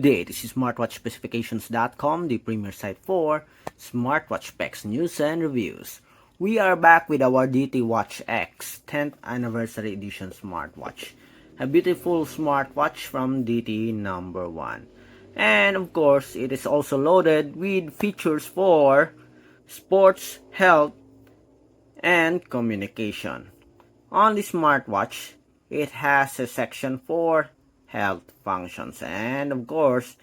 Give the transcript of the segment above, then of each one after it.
Good day, this is smartwatchspecifications.com, the premier site for smartwatch specs, news, and reviews. We are back with our DT Watch X 10th Anniversary Edition smartwatch. A beautiful smartwatch from DT number 1. And of course, it is also loaded with features for sports, health, and communication. On the smartwatch, it has a section for health functions, and of course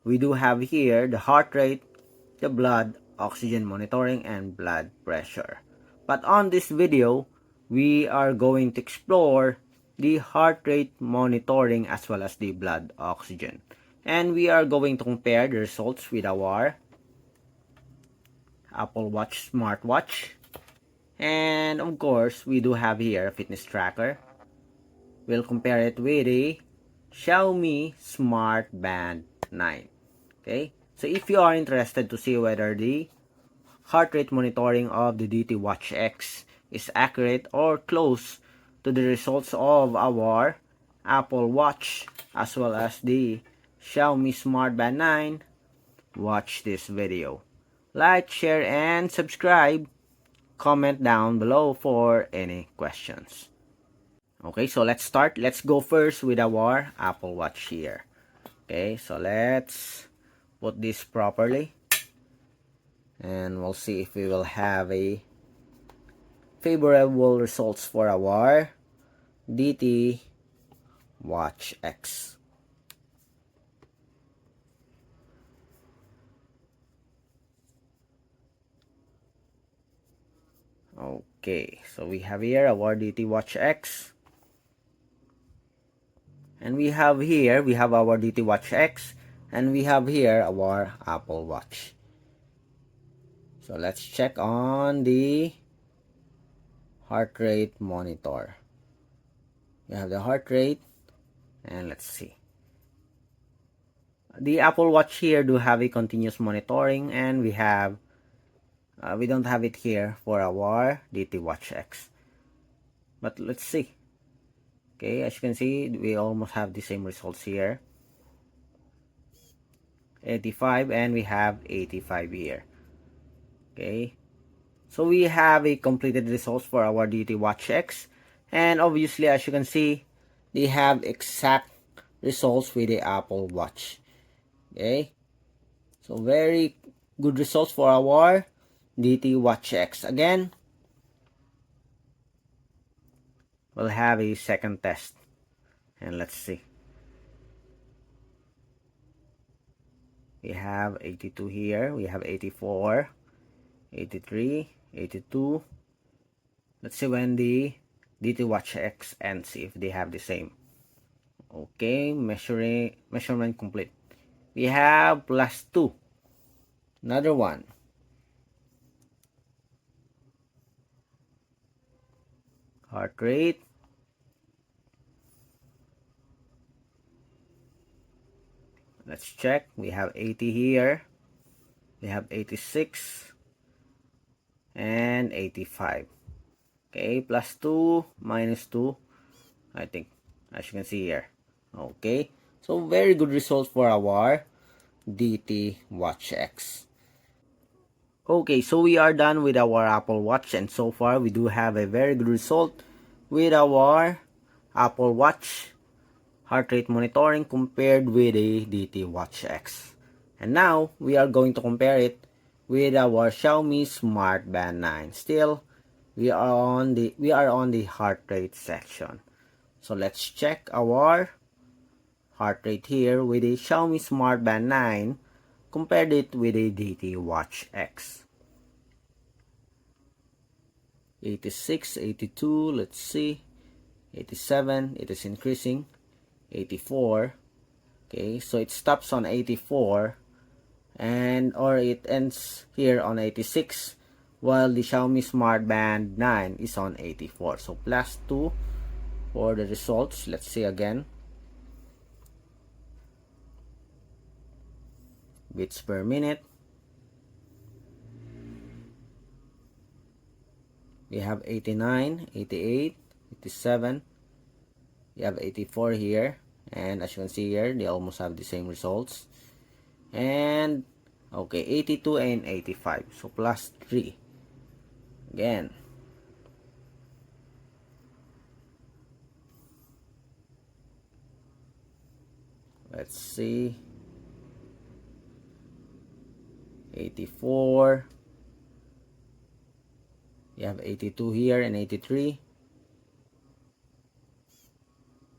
we do have here the heart rate, the blood oxygen monitoring, and blood pressure. But on this video, we are going to explore the heart rate monitoring as well as the blood oxygen, and we are going to compare the results with our Apple Watch smartwatch. And of course, we do have here a fitness tracker. We'll compare it with a Xiaomi Smart Band 9. Okay, so if you are interested to see whether the heart rate monitoring of the DT Watch X is accurate or close to the results of our Apple Watch as well as the Xiaomi Smart Band 9, watch this video. Like, share, and subscribe. Comment down below for any questions. Okay, so let's start. Let's go first with our Apple Watch here. Okay, so let's put this properly, and we'll see if we will have a favorable results for our DT Watch X. Okay, so we have here our DT Watch X. And we have our DT Watch X, and we have here our Apple Watch. So let's check on the heart rate monitor. We have the heart rate, and let's see. The Apple Watch here do have a continuous monitoring, and we don't have it here for our DT Watch X. But let's see. Okay, as you can see, we almost have the same results here. 85, and we have 85 here. Okay, so we have a completed results for our DT Watch X, and obviously as you can see, they have exact results with the Apple Watch. Okay, so very good results for our DT Watch X. Again, we'll have a second test, and let's see. We have 82 here, we have 84, 83, 82. Let's see when the DT Watch X ends, if they have the same. Okay, measurement complete. We have +2. Another one. Heart rate. Let's check. We have 80 here. We have 86 and 85. Okay, +2, -2, I think, as you can see here. Okay, so very good results for our DT Watch X. Okay, so we are done with our Apple Watch, and so far we do have a very good result with our Apple Watch heart rate monitoring compared with a DT Watch X. And now we are going to compare it with our Xiaomi Smart Band 9. Still, we are on the heart rate section. So let's check our heart rate here with a Xiaomi Smart Band 9, compared it with a DT Watch X. 86, 82, let's see. 87, it is increasing. 84. Okay, so it stops on 84, or it ends here on 86, while the Xiaomi Smart Band 9 is on 84. So +2 for the results. Let's see again. Beats per minute. We have 89, 88, 87. We have 84 here, And as you can see here, they almost have the same results. And okay, 82 and 85, so plus 3 again. Let's see, 84, you have 82 here and 83,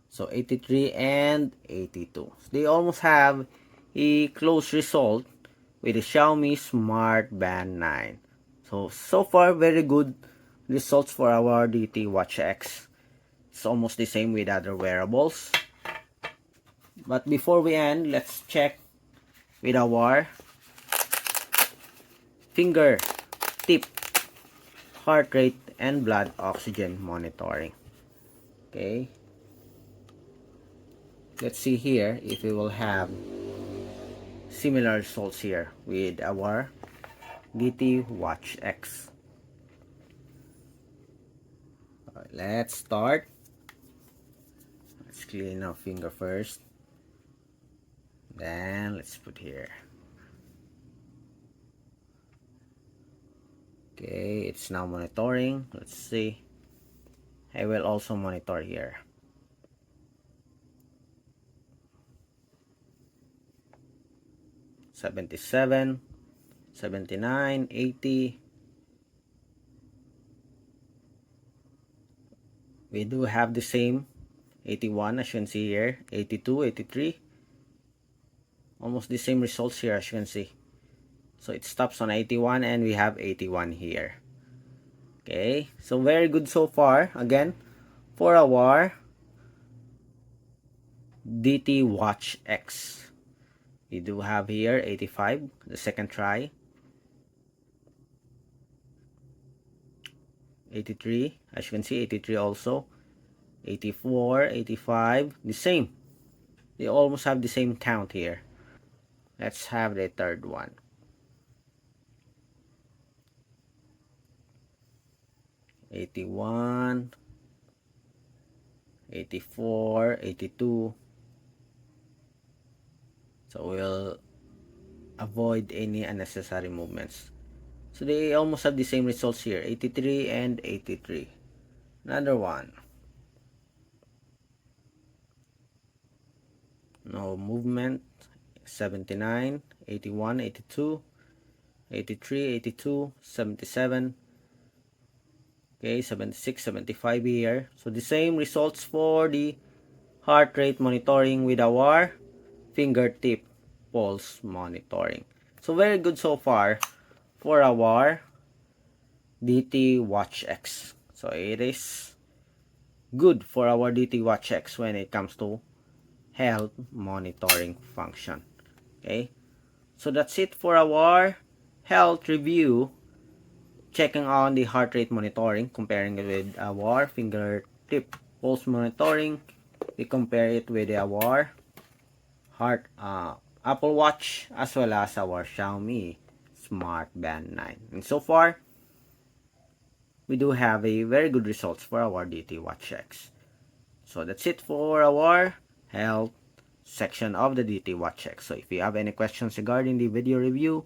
so 83 and 82, so they almost have a close result with the Xiaomi Smart Band 9. So far, very good results for our DT Watch X. It's almost the same with other wearables. But before we end, let's check with our finger tip heart rate and blood oxygen monitoring. Okay. Let's see here if we will have similar results here with our DT Watch X. Alright, let's start. Let's clean our finger first. Then let's put here. Okay, it's now monitoring. Let's see. I will also monitor here. $77, $79, $80. We do have the same $81 as you can see here, $82, $83. Almost the same results here as you can see. So it stops on $81 and we have $81 here. Okay, so very good so far. Again, for our DT Watch X. We do have here 85, the second try. 83, as you can see, 83 also. 84, 85, the same. They almost have the same count here. Let's have the third one. 81, 84, 82. So we'll avoid any unnecessary movements. So they almost have the same results here, 83 and 83. Another one. No movement. 79, 81, 82, 83, 82, 77. Okay, 76, 75 here. So the same results for the heart rate monitoring with our fingertip pulse monitoring. So very good so far for our DT Watch X. So it is good for our DT Watch X when it comes to health monitoring function. Okay, so that's it for our health review, checking on the heart rate monitoring, comparing it with our fingertip pulse monitoring. We compare it with our Apple Watch as well as our Xiaomi Smart Band 9. And so far, we do have a very good results for our DT Watch X. So that's it for our health section of the DT Watch X. So if you have any questions regarding the video review,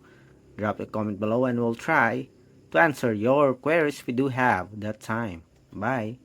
drop a comment below and we'll try to answer your queries if we do have that time. Bye.